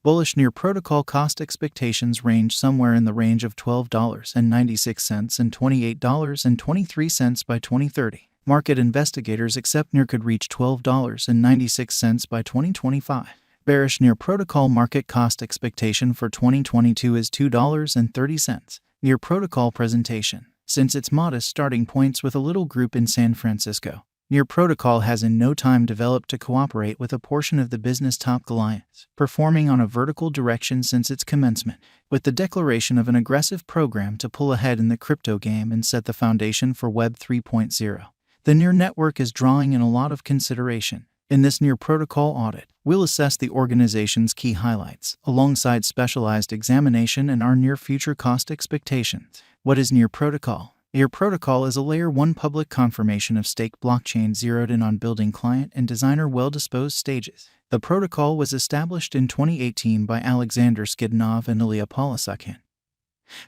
Bullish Near protocol cost expectations range somewhere in the range of $12.96 and $28.23 by 2030. Market investigators accept Near could reach $12.96 by 2025. Bearish Near protocol market cost expectation for 2022 is $2.30. Near protocol presentation. Since its modest starting points with a little group in San Francisco, Near protocol has in no time developed to cooperate with a portion of the business top Alliance, performing on a vertical direction since its commencement, with the declaration of an aggressive program to pull ahead in the crypto game and set the foundation for Web 3.0. The Near network is drawing in a lot of consideration. In this Near protocol audit, we'll assess the organization's key highlights, alongside specialized examination and our near future cost expectations. What is Near protocol? Near protocol is a Layer 1 public confirmation of stake blockchain zeroed in on building client and designer well-disposed stages. The protocol was established in 2018 by Alexander Skidnov and Ilya Polisakhin,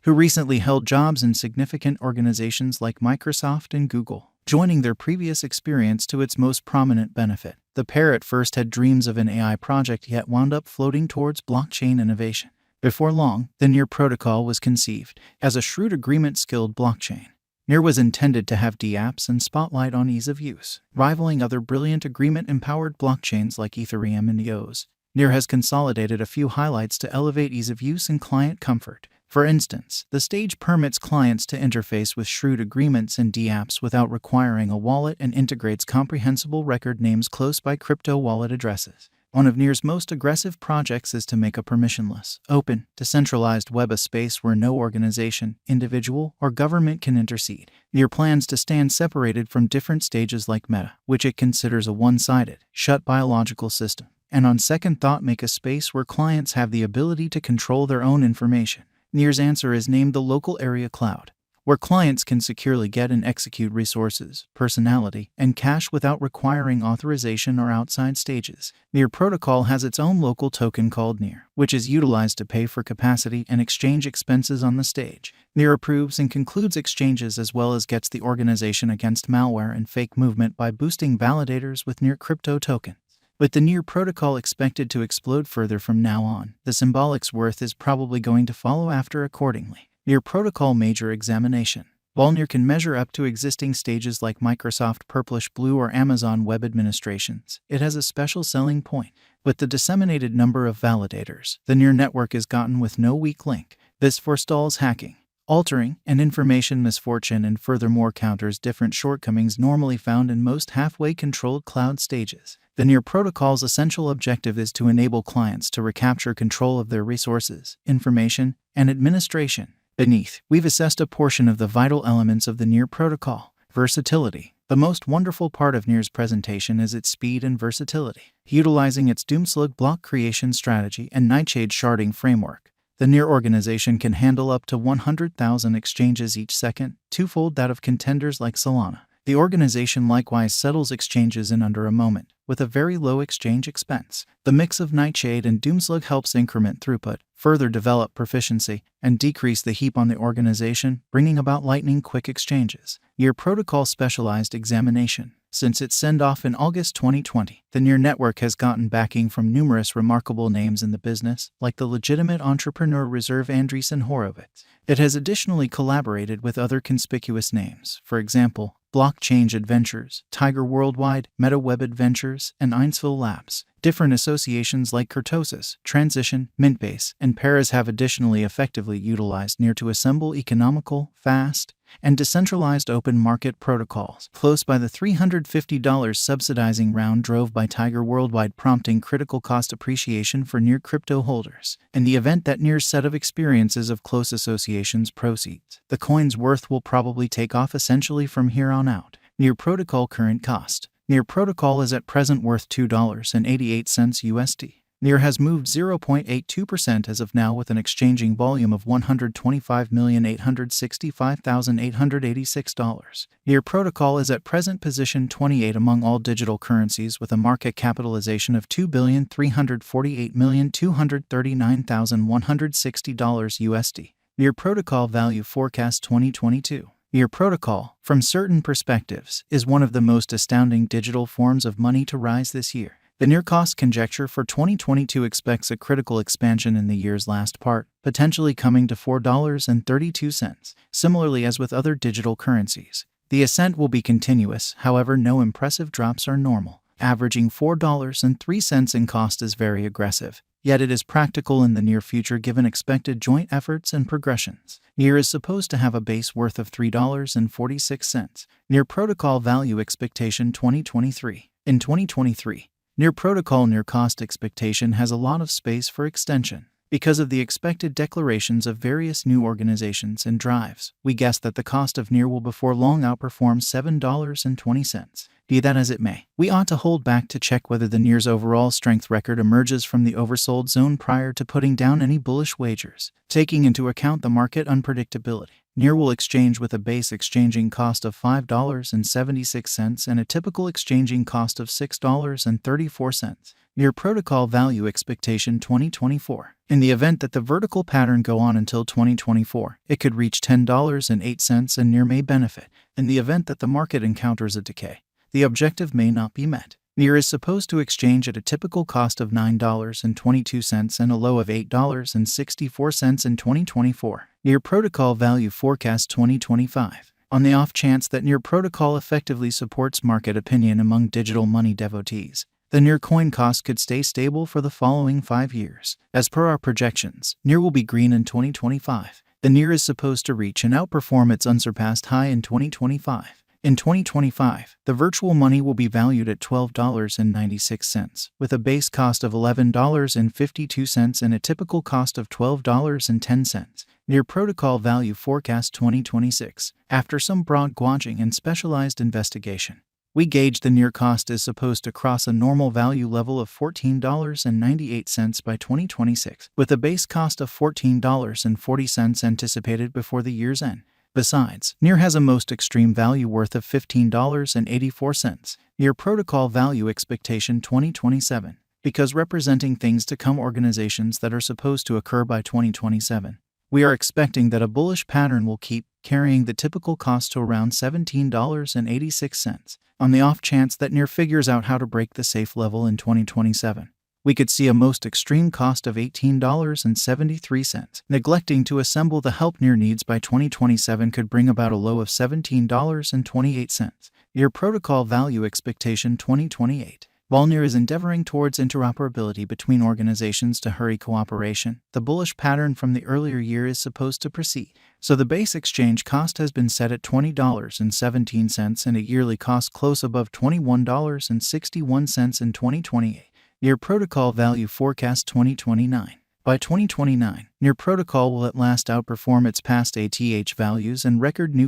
who recently held jobs in significant organizations like Microsoft and Google, joining their previous experience to its most prominent benefit. The pair at first had dreams of an AI project yet wound up floating towards blockchain innovation. Before long, the Near protocol was conceived as a shrewd agreement-skilled blockchain. Near was intended to have dapps and spotlight on ease of use, rivaling other brilliant agreement-empowered blockchains like Ethereum and EOS. Near has consolidated a few highlights to elevate ease of use and client comfort. For instance, the stage permits clients to interface with shrewd agreements and dapps without requiring a wallet and integrates comprehensible record names close by crypto wallet addresses. One of Near's most aggressive projects is to make a permissionless, open, decentralized web a space where no organization, individual, or government can intercede. Near plans to stand separated from different stages like Meta, which it considers a one-sided, shut biological system, and on second thought make a space where clients have the ability to control their own information. Near's answer is named the local area cloud, where clients can securely get and execute resources, personality, and cash without requiring authorization or outside stages. Near protocol has its own local token called Near, which is utilized to pay for capacity and exchange expenses on the stage. Near approves and concludes exchanges as well as gets the organization against malware and fake movement by boosting validators with Near crypto tokens. With the Near protocol expected to explode further from now on, the symbolic's worth is probably going to follow after accordingly. Near protocol major examination. While Near can measure up to existing stages like Microsoft Purplish Blue or Amazon Web Administrations, it has a special selling point. With the disseminated number of validators, the Near network is gotten with no weak link. This forestalls hacking, altering, and information misfortune and furthermore counters different shortcomings normally found in most halfway controlled cloud stages. The Near protocol's essential objective is to enable clients to recapture control of their resources, information, and administration. Beneath, we've assessed a portion of the vital elements of the Near protocol. Versatility. The most wonderful part of Near's presentation is its speed and versatility. Utilizing its Doomslug block creation strategy and Nightshade sharding framework, the Near organization can handle up to 100,000 exchanges each second, twofold that of contenders like Solana. The organization likewise settles exchanges in under a moment, with a very low exchange expense. The mix of Nightshade and Doomslug helps increment throughput, further develop proficiency, and decrease the heap on the organization, bringing about lightning-quick exchanges. Near protocol specialized examination. Since its send-off in August 2020, the Near network has gotten backing from numerous remarkable names in the business, like the legitimate entrepreneur Reserve Andreessen Horowitz. It has additionally collaborated with other conspicuous names, for example, Blockchain Adventures, Tiger Worldwide, Meta Web Adventures, and Einsville Labs. Different associations like Kurtosis, Transition, Mintbase, and Paras have additionally effectively utilized Near to assemble economical, fast, and decentralized open market protocols. Close by the $350 subsidizing round drove by Tiger Worldwide, prompting critical cost appreciation for Near crypto holders. In the event that Near's set of experiences of close associations proceeds, the coin's worth will probably take off essentially from here on out. Near protocol current cost. Near protocol is at present worth $2.88 USD. Near has moved 0.82% as of now with an exchanging volume of $125,865,886. Near protocol is at present position 28 among all digital currencies with a market capitalization of $2,348,239,160 USD. Near protocol value forecast 2022. Near protocol, from certain perspectives, is one of the most astounding digital forms of money to rise this year. The near-cost conjecture for 2022 expects a critical expansion in the year's last part, potentially coming to $4.32. Similarly as with other digital currencies, the ascent will be continuous, however no impressive drops are normal. Averaging $4.03 in cost is very aggressive, yet it is practical in the near future given expected joint efforts and progressions. NEAR is supposed to have a base worth of $3.46. NEAR Protocol Value Expectation 2023. In 2023, NEAR Protocol near cost expectation has a lot of space for extension. Because of the expected declarations of various new organizations and drives, we guess that the cost of NEAR will before long outperform $7.20. Be that as it may, we ought to hold back to check whether the NEAR's overall strength record emerges from the oversold zone prior to putting down any bullish wagers. Taking into account the market unpredictability, NEAR will exchange with a base exchanging cost of $5.76 and a typical exchanging cost of $6.34. NEAR Protocol Value Expectation 2024. In the event that the vertical pattern go on until 2024, it could reach $10.08 and NEAR may benefit. In the event that the market encounters a decay, the objective may not be met. NEAR is supposed to exchange at a typical cost of $9.22 and a low of $8.64 in 2024. NEAR Protocol Value Forecast 2025. On the off chance that NEAR Protocol effectively supports market opinion among digital money devotees, the NEAR coin cost could stay stable for the following 5 years. As per our projections, NEAR will be green in 2025. The NEAR is supposed to reach and outperform its unsurpassed high in 2025. In 2025, the virtual money will be valued at $12.96, with a base cost of $11.52 and a typical cost of $12.10. NEAR Protocol Value Forecast 2026. After some broad gauging and specialized investigation, we gauge the NEAR cost is supposed to cross a normal value level of $14.98 by 2026, with a base cost of $14.40 anticipated before the year's end. Besides, NEAR has a most extreme value worth of $15.84. NEAR Protocol Value Expectation 2027. Because representing things to come organizations that are supposed to occur by 2027, we are expecting that a bullish pattern will keep carrying the typical cost to around $17.86. On the off chance that NEAR figures out how to break the safe level in 2027, we could see a most extreme cost of $18.73. Neglecting to assemble the help NEAR needs by 2027 could bring about a low of $17.28. NEAR Protocol Value Expectation 2028. While NEAR is endeavoring towards interoperability between organizations to hurry cooperation, the bullish pattern from the earlier year is supposed to proceed. So the base exchange cost has been set at $20.17 and a yearly cost close above $21.61 in 2028. NEAR Protocol Value Forecast 2029. By 2029, NEAR Protocol will at last outperform its past ATH values and record new